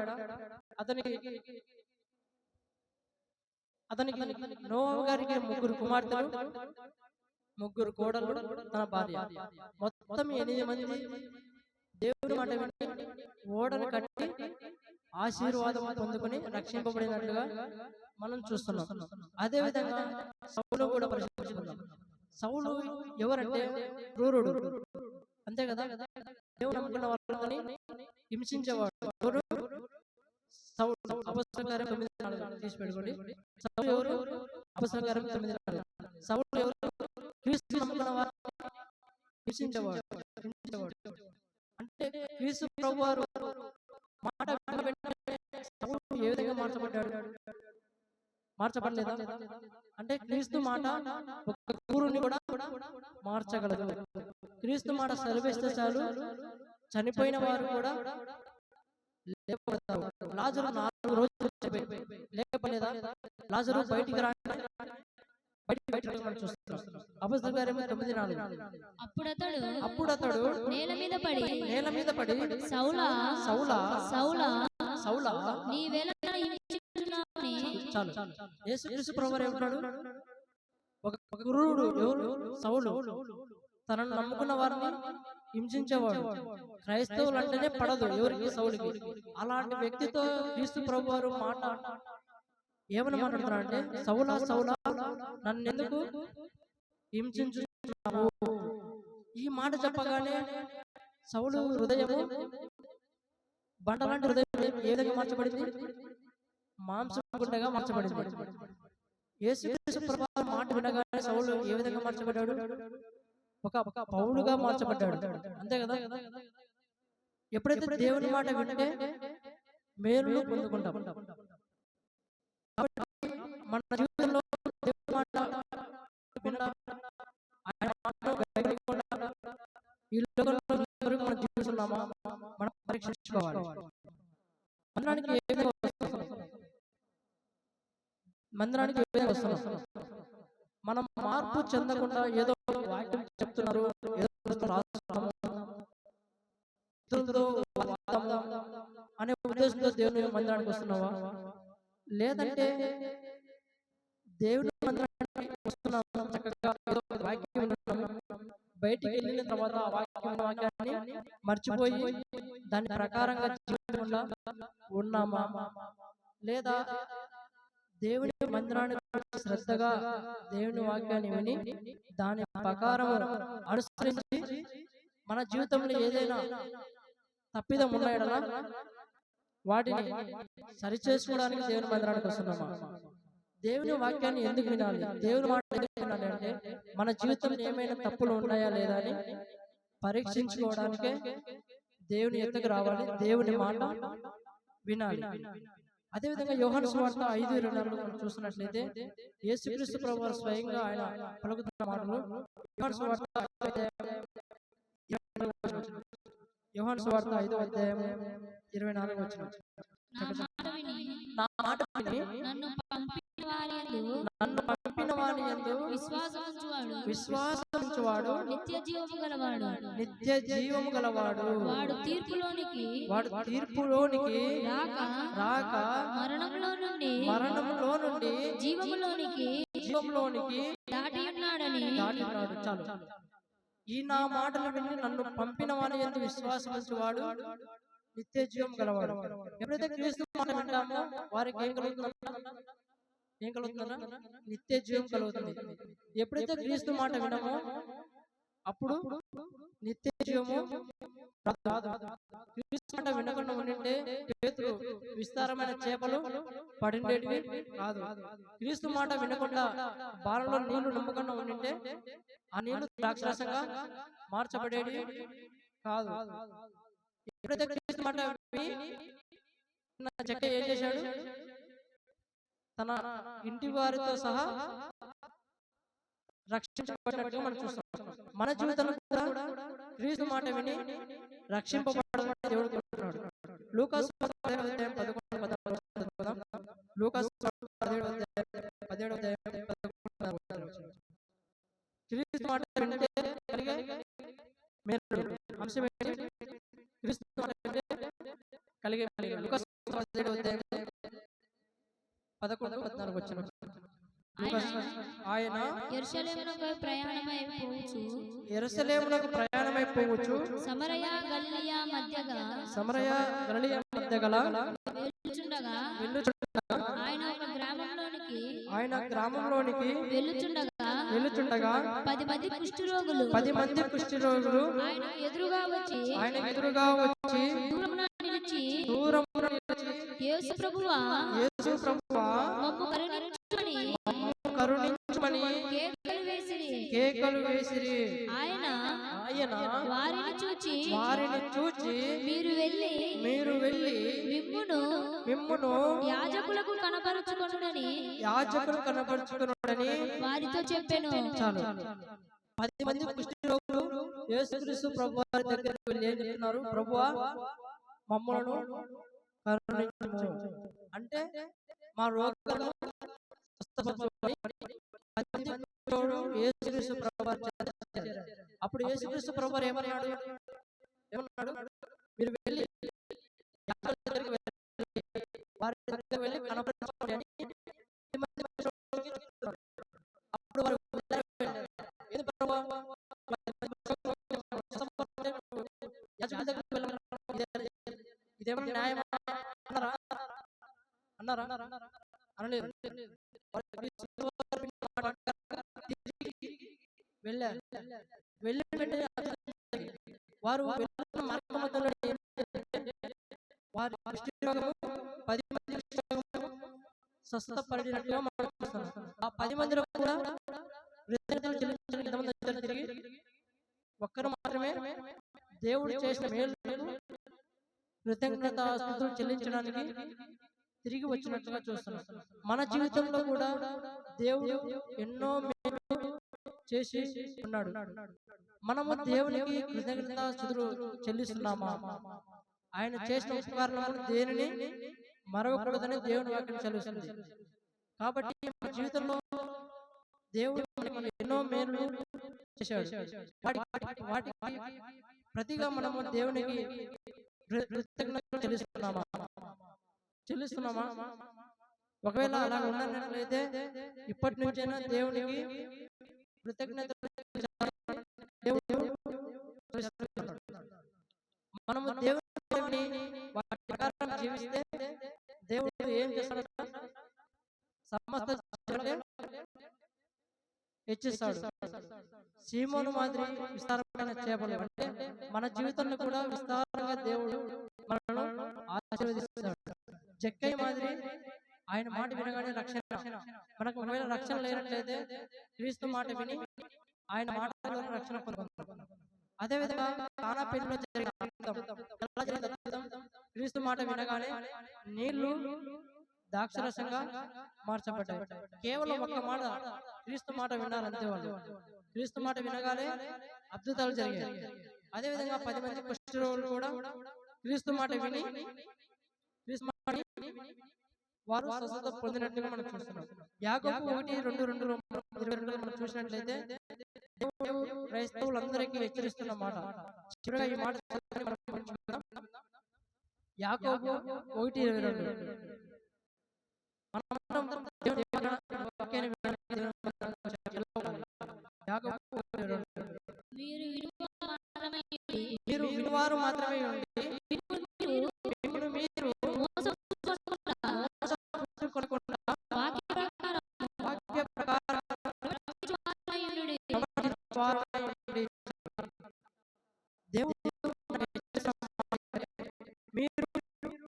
అతనికి నోవాహు గారికి 3 కుమార్తెలు, 3 కోడళ్ళు, తన భార్య, మొత్తం 8 మంది దేవుని మాట విని ఓడను కట్టి ఆశీర్వాదం పొందుకొని రక్షింపబడినట్లుగా మనం చూస్తున్నాం. అదే విధంగా సౌలు కూడా పరిశీలించుకుందాం. సౌలు ఎవరంటే క్రూరుడు, అంతే కదా. దేవుడు నమ్ముకున్న వాళ్ళని హింసించేవాడు. సౌలు అపొస్తలుల కార్యం 9:4 తీసి పెట్టుకోండి. సౌలు ఎవరు? అపొస్తలుల కార్యం 9:4. సౌలు ఎవరు? క్రీస్తు నమ్ముకున్న వారిని హింసించేవాడు. అంటే క్రీస్తు ప్రభువారు మాట వినబెట్టిన సౌలు ఏ విధంగా మార్చబడలేదా? అంటే క్రీస్తు మాట ఒక క్రూరుని కూడా మార్చగలదు. క్రీస్తు మాట సెలవిస్తే చాలు చనిపోయిన వారు కూడా లేపబడతారు. లాజరు 4 రోజులు లేపలేదా? లాజరు బయటికి మనం చూస్తున్నాం. అపొస్తలుల కార్యం 9:4. అప్పుడు అతడు నేల మీద పడి సౌలా నీవేళ హింసించుచున్నావని. చాలు. యేసుక్రీస్తు ప్రభువారు ఏమంటాడు? ఒక క్రూరుడు ఎవరు? సౌలు. తనను నమ్ముకున్న వారిని హింసించేవాడు. క్రైస్తవులు అంటేనే పడదు ఎవరికి? సౌలుకి. అలాంటి వ్యక్తితో క్రీస్తు ప్రభువారు మాట ఏమని మాట్లాడుతున్నారంటే, సౌలా నన్నెందుకు హింసించుచున్నావు? ఈ మాట చెప్పగానే సౌలు హృదయము బండలాంటి హృదయం ఏ విధంగా మార్చబడింది? మాంసం గుండెగా మార్చబడింది. యేసుక్రీస్తు ప్రభువు మాట వినగానే సౌలు ఏ విధంగా మార్చబడ్డాడు? ఒక పౌలుగా మార్చబడ్డాడు. అంతే కదా? ఎప్పుడైతే దేవుని మాట వింటే మేలును పొందుకుంటాం. కాబట్టి మన జీవితంలో దేవుని మాట వినకుండా, ఆయన మాటను గైకొనకుండా ఈ లోకంలో ఇంతవరకు మనం జీవిస్తున్నామా? మనం పరీక్షించుకోవాలి. మందిరానికి ఏ విధంగా వస్తున్నాం? మనం మార్పు చెందకుండా ఏదో వాక్యం చెప్తున్నారు, ఏదో రాస్తున్నాము అనే ఉద్దేశంతో దేవుని మందిరానికి వస్తున్నావా? లేదంటే దేవుని మందిరానికి వస్తున్నాము, చక్కగా ఏదో వాక్యం వింటున్నాము, బయటికి వెళ్ళిన తర్వాత ఆ వాక్యాన్ని మర్చిపోయి దాని ప్రకారంగా జీవించకుండా ఉన్నామా? లేదా దేవుని మందిరానికి శ్రద్ధగా దేవుని వాక్యాన్ని విని దాని ప్రకారం అనుసరించి మన జీవితంలో ఏదైనా తప్పిదం ఉన్నాయడలా వాటిని సరిచేసుకోవడానికి దేవుని మందిరానికి వస్తున్నామా? దేవుని వాక్యాన్ని ఎందుకు వినాలి? దేవుని మాట ఎందుకు వినాలి అంటే మన జీవితంలో ఏమైనా తప్పులు ఉన్నాయా లేదా అని పరీక్షించుకోవడానికే దేవుని ఎద్దకు రావాలి, దేవుని మాట వినాలి. అదేవిధంగా యోహాను సువార్త 5:24 మనం చూసినట్లయితే యేసుక్రీస్తు ప్రభువు స్వయంగా ఆయన పలుకుతున్న మాటలు యోహాను సువార్త 5:24 నా మాట విని నన్ను పంపిన వాని యందు విశ్వాసముంచువాడు నిత్య జీవము గలవాడు. వాడు తీర్పులోనికి రాక మరణంలో నుండి జీవములోనికి దాటి ఉన్నాడు. చాలు. ఈ నా మాటలు విని నన్ను పంపిన వాని యందు విశ్వాసముంచువాడు నిత్య జీవం గలవాడు. ఎప్పుడైతే క్రీస్తు మాట వింటామో వారికి ఏం కలుగుతుందా? నిత్య జీవం కలుగుతుంది. ఎప్పుడైతే క్రీస్తు మాట వినమో అప్పుడు నిత్య జీవము రాదు. క్రీస్తు మాట వినకుండా ఉండింటే పేతురు విస్తారమైన చేపలు పడిండేటివి కాదు. క్రీస్తు మాట వినకుండా బాలలో నీళ్లు నమ్మకుండా ఉండింటే ఆ నీళ్లు ద్రాక్షరసంగా మార్చబడేవి కాదు. ఎప్పుడైతే క్రీస్తు మాట విని చెక్క ఏం చేశాడు? తన ఇంటి వారితో సహా రక్షించబడినట్టుగా మనం చూస్తాం. మన జీవితంలో కూడా క్రీస్తు మాట విని రక్షింపబడమని దేవుడు కోరుతున్నాడు. లూకాసు 17:11 క్రీస్తు మాట వింటే కలిగే మేలు అంశం ఏంటి? క్రీస్తు మాట వింటే కలిగే మేలు. లూకాసు 17:11 ఆయన యెరూషలేమునకు ప్రయాణమైపోవచ్చు సమరయ గలిలయ మధ్యగల వెళ్ళుచుండగా ఆయన గ్రామంలోనికి వెళ్ళుచుండగా 10 మంది కుష్ఠరోగులు ఆయన ఎదురుగా వచ్చి దూరమున నిలిచి యేసు ప్రభువా మమ్ము కరుణించుమని కేకలు వేసిరి. ఆయన వారిని చూచి మీరు వెళ్ళి మిమ్మును యాజకులకు కనపరచుకొనుడని వారితో చెప్పెను. చాలు. 10 మంది కుష్ఠరోగులు యేసుక్రీస్తు ప్రభువు వారి దగ్గరికి వెళ్ళి ఏం చెప్తున్నారు? ప్రభువా మమ్మలను కరుణించుము అంటే మా రోగాలను స్వస్థపరచమని 10 మంది యేసుక్రీస్తు ప్రభువు చేశారు. అప్పుడు యేసుక్రీస్తు ప్రభువు ఏమన్నాడు? మీరు వెళ్ళి వారి దగ్గర వెళ్ళి కనపరచుకోండి అని 10 మంది అప్పుడు వారు ఇదేమన్నా న్యాయమా అన్నారా? అనలేదు. వెళ్ళారు. వెళ్ళి వెంటనే వారు వెళ్తున్న మార్గ మధ్యలో ఏంటంటే వారి కుష్ఠరోగము 10 మంది కుష్ఠరోగము స్వస్థత పడినట్టుగా మనం చూస్తున్నాం. ఆ 10 మందిలో కూడా కృతజ్ఞతలు చెల్లించడానికి ఎంతమంది వచ్చారు తిరిగి? ఒక్కరు మాత్రమే దేవుడు చేసిన మేలులకు కృతజ్ఞతాస్తుతులు చెల్లించడానికి తిరిగి వచ్చినట్లుగా చూస్తున్నాం. మన జీవితంలో కూడా దేవుడు ఎన్నో మేలు చేసి ఉన్నాడు. మనము దేవునికి కృతజ్ఞతాస్తుతులు చెల్లిస్తున్నామా? ఆయన చేసిన ఉపకారాలను దేనిని మరవకూడదని దేవుని వాక్యం చెల్లిస్తుంది. కాబట్టి మన జీవితంలో దేవుడు మనకి ఎన్నో మేలు చేశాడు. వాటికి ప్రతిగా మనము దేవునికి కృతజ్ఞతలు చెల్లిస్తున్నామా? ఒకవేళ అలా ఉన్నట్లయితే ఇప్పటి నుంచైనా దేవునికి కృతజ్ఞతలు మనము దేవుని వాటి ప్రకారం జీవిస్తే దేవుడు ఏం చేస్తాడు? సమస్త హెచ్చిస్తాడు. సీమోను మాదిరి విస్తారమైన చేపలు అంటే మన జీవితంలో కూడా విస్తారంగా దేవుడు మనను ఆశీర్వదిస్తాడు. జక్కయ్య మాదిరి ఆయన మాట వినగానే రక్షణ. మనకు ఒకవేళ రక్షణ లేనట్లయితే క్రీస్తు మాట విని ఆయన మాట ద్వారా రక్షణ పొందుతాం. అదేవిధంగా కానా పెళ్లిలో జరిగిన అద్భుతం, క్రీస్తు మాట వినగానే నీళ్లు ద్రాక్షరసంగా మార్చబడ్డాయి. కేవలం ఒక్క మాట క్రీస్తు మాట వినాలంతే వాళ్ళు. క్రీస్తు మాట వినగానే అద్భుతాలు జరిగాయి. అదేవిధంగా 10 మంది కుష్ఠరోగులు కూడా క్రీస్తు మాట విని వారు స్వస్థత పొందినట్టుగా మనం చూస్తున్నాం. యాకోబు 1:22 మనం చూసినట్లయితే దేవుడు క్రైస్తవులందరికీ హెచ్చరిస్తున్న మాట. చివరిగా ఈ మాట యాకోబు 1:22 మీరు వినువారు మాత్రమే ఉండి మీరు వాక్య ప్రకారం దేవుడు మీరు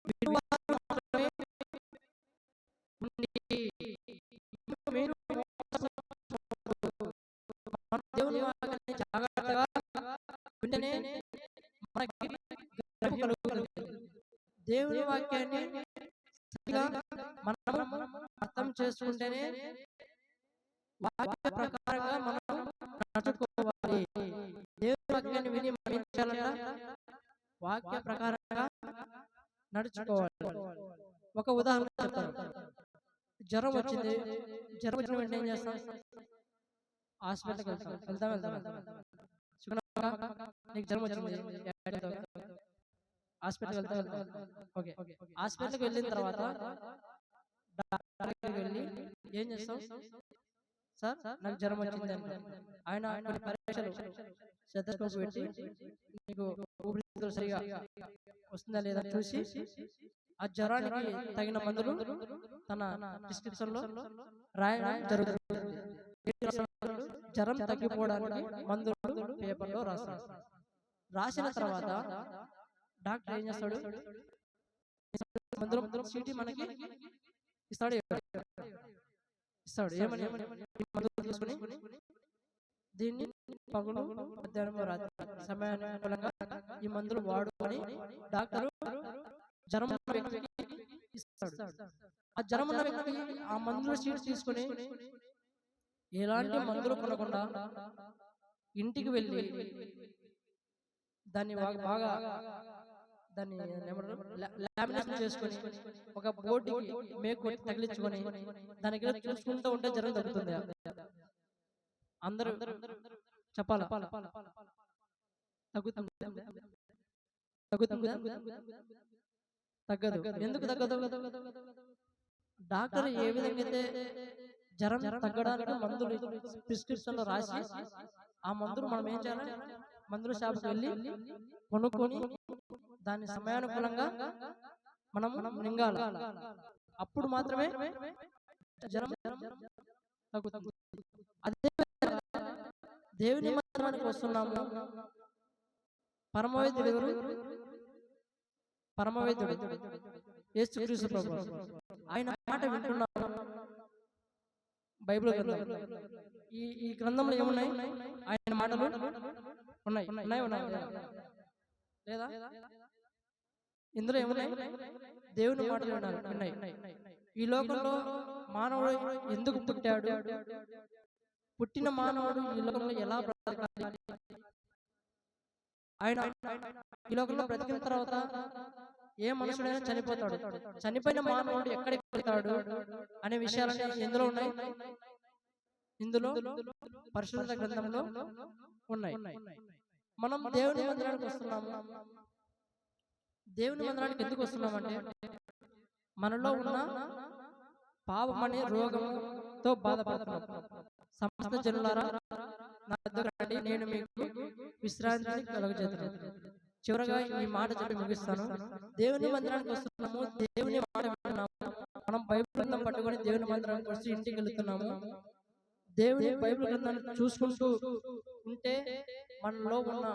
వినువారు మాత్రమే ఉండి మీరు దేవుని వాక్యాన్ని జాగ్రత్తగా వింటేనే మనకి గ్రహింపు కలుగుతుంది. దేవుని వాక్యాన్ని సరిగా మనం అర్థం చేసుకుంటేనే వాక్య ప్రకారంగా మనం నడుచుకోవాలి. దేవుని వాక్యాన్ని విని మనం ఏం చేయాలంట? వాక్య ప్రకారంగా నడుచుకోవాలి. ఒక ఉదాహరణ చెప్తాను. జ్వరం వచ్చింది. జ్వరం వచ్చిన వెంటనే ఏం చేస్తాం? హాస్పిటల్కి వెళ్తాం. నీకు జ్వరం వచ్చింది, హాస్పిటల్కి వెళ్తాం. ఓకే, హాస్పిటల్కి వెళ్ళిన తర్వాత డాక్టర్కి వెళ్ళి ఏం చేస్తాం? సార్ నాకు జ్వరం వచ్చింది అంటే ఆయన కొన్ని పరీక్షలు స్టెతస్కోప్ పెట్టి నీకు ఊపిరితిత్తులు సరిగా వస్తుందా లేదా చూసి ఆ జ్వరానికి తగిన మందులు తన ప్రిస్క్రిప్షన్ లో రాయడం జరుగుతుంది. జ్వరం తగ్గిపోవడానికి మందులు పేపర్లో రాస్తాడు. రాసిన తర్వాత డాక్టర్ ఏం చేస్తాడు? మందులు చీటీ మనకి ఇస్తాడు. ఏమని? మందులు తీసుకుని దీన్ని పగులు మధ్యాహ్నం రాత్రి సమయానుకూలంగా ఈ మందులు వాడు అని డాక్టరు జ్వరం ఉన్న వ్యక్తికి ఇస్తాడు. ఆ జ్వరం ఉన్న వ్యక్తి ఆ మందుల చీటీ తీసుకుని ఎలాంటి మందులు కొనకుండా ఇంటికి వెళ్ళి దాన్ని బాగా దాన్ని లామినేషన్ చేసుకొని ఒక బోర్డుకి మేకు తగిలించుకొని దానికి చూసుకుంటూ ఉంటే జ్వరం తగ్గుతుంది. అందరూ చెప్పాలా? తగ్గుతుంది. తగ్గదు. ఎందుకు తగ్గదు? డాక్టర్ ఏ విధంగా అయితే జ్వరం తగ్గడానికి మందులు ప్రిస్క్రిప్షన్ లో రాసి ఆ మందులు మనం ఏం చేయాలి? మందుల షాప్కి వెళ్ళి కొనుక్కొని దాన్ని సమయానుకూలంగా మనం మింగాలి. అప్పుడు మాత్రమే జ్వరం తగ్గుతుంది. అదే దేవుని మందిరానికి వస్తున్నాము, పరమవైద్యుడు ఎవరు? పరమవైద్యుడు యేసుక్రీస్తు ప్రభు. ఆయన మాట వింటున్నాము. బైబిల్ గ్రంథం, ఈ గ్రంథంలో ఏమున్నాయి? ఆయన మాటలు ఉన్నాయి. లేదా? ఇందులో ఏమున్నాయి? దేవుని మాటలు ఉన్నాయి. ఈ లోకంలో మానవుడు ఎందుకు పుట్టాడు? పుట్టిన మానవుడు ఈ లోకంలో ఎలా బ్రతకాలి? ఆయన ఈ లోకంలో బ్రతికిన తర్వాత ఏ మనుషుడైనా చనిపోతాడు. చనిపోయిన మానవుడు ఎక్కడికి వెళ్తాడు అనే విషయాలన్నీ ఎందులో ఉన్నాయి? ఇందులో పరిశుద్ధ గ్రంథంలో ఉన్నాయి. మనం దేవుని మందిరానికి వస్తున్నాము. దేవుని మందిరానికి ఎందుకు వస్తున్నామంటే మనలో ఉన్న పాపం అనే రోగంతో బాధపడుతున్నాం. సమస్త జనులారా నా దగ్గరకు రండి, నేను మీకు విశ్రాంతిని కలుగజేస్తున్నాను. చివరగా ఈ మాట చెప్పి ముగిస్తాను. దేవుని మందిరానికి వస్తున్నాము, దేవుని మాట వింటున్నాము. మనం బైబిల్ గ్రంథం పట్టుకొని దేవుని మందిరానికి వచ్చి ఇంటికి వెళుతున్నాము. దేవుని బైబిల్ గ్రంథాన్ని చూసుకుంటూ ఉంటే మనలో ఉన్న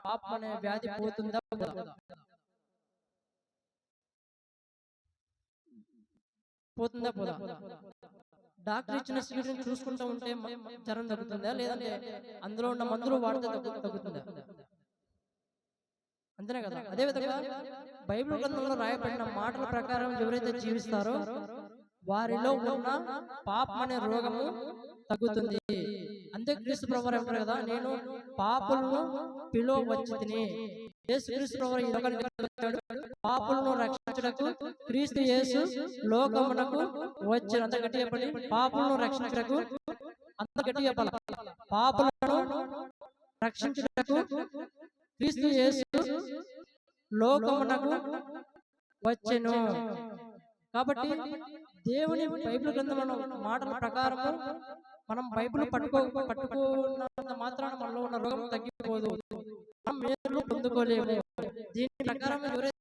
పాపం అనే వ్యాధి పోతుందా? పోదా? డాక్టర్ ఇచ్చిన సీటుని చూసుకుంటూ ఉంటే జ్వరం తగ్గుతుందా? లేదంటే అందులో ఉన్న మందులు వాడితే తగ్గుతుందా? అంతేనే కదా. అదే విధంగా బైబిల్ గ్రంథంలో రాయబడిన మాటల ప్రకారం ఎవరైతే జీవిస్తారో వారిలో ఉన్న పాపం అనే రోగము తగ్గుతుంది. అంతే క్రీస్తు ప్రభువు అంటారు కదా, నేను పాపులను పిలువవచ్చి తిని. యేసుక్రీస్తు ప్రభువు ఈ లోకానికి వచ్చాడు, పాపులను రక్షించుటకు క్రీస్తు యేసు లోకమునకు వచ్చాడు. అంత గట్టిగా చెప్పండి, పాపులను రక్షించుటకు. అంత గట్టిగా చెప్పాలి, పాపులను రక్షించుటకు క్రీస్తు యేసు లోకమునకు వచ్చెను. కాబట్టి దేవుని బైబిల్ గ్రంథంలో మాటల ప్రకారము మనం బైబిల్ పట్టుకున్నంత మాత్రాన మనలో ఉన్న రోగం తగ్గిపోదు, మనం మేలు పొందుకోలేము. దీని ప్రకారం ఎవరైతే